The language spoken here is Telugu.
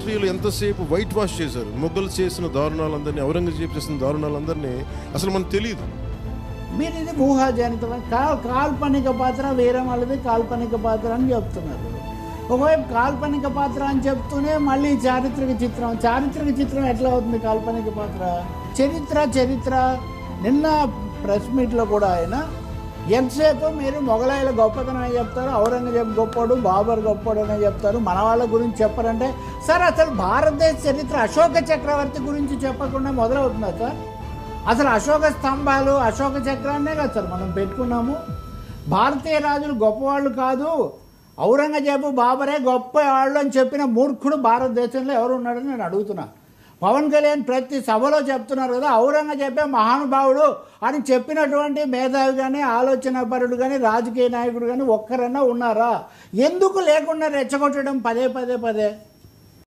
హిస్టరీలో ఎంతసేపు వైట్ వాష్ చేశారు. మొఘలు చేసిన దారుణాలందరినీ, ఔరంగజేబు చేసిన దారుణాలందరినీ అసలు మనకు తెలియదు. మీరు ఇది ఊహాజనితమైన కాల్పనిక పాత్ర, వేరే వాళ్ళది కాల్పనిక పాత్ర అని చెప్తున్నారు. ఒకవైపు కాల్పనిక పాత్ర అని చెప్తూనే మళ్ళీ చారిత్రక చిత్రం ఎట్లా అవుతుంది కాల్పనిక పాత్ర? చరిత్ర నిన్న ప్రెస్ మీట్లో కూడా ఆయన ఎంతసేపు మీరు మొఘలాయుల గొప్పతనం అని చెప్తారు, ఔరంగజేబు గొప్పోడు, బాబర్ గొప్పోడు అని చెప్తారు, మన వాళ్ళ గురించి చెప్పరంటే సార్ అసలు భారతదేశ చరిత్ర అశోక చక్రవర్తి గురించి చెప్పకుండా మొదలవుతుందా సార్? అసలు అశోక స్తంభాలు, అశోక చక్రాన్నే కదా సార్ మనం పెట్టుకున్నాము. భారతీయ రాజులు గొప్పవాళ్ళు కాదు, ఔరంగజేబు బాబరే గొప్ప వాళ్ళు అని చెప్పిన మూర్ఖుడు భారతదేశంలో ఎవరు ఉన్నాడని నేను అడుగుతున్నా. పవన్ కళ్యాణ్ ప్రతి సభలో చెప్తున్నారు కదా, ఔరంగజేబే మహానుభావుడు అని చెప్పినటువంటి మేధావి కానీ, ఆలోచనాపరుడు కానీ, రాజకీయ నాయకుడు కానీ ఒక్కరన్నా ఉన్నారా? ఎందుకు లేకుండా రెచ్చగొట్టడం పదే?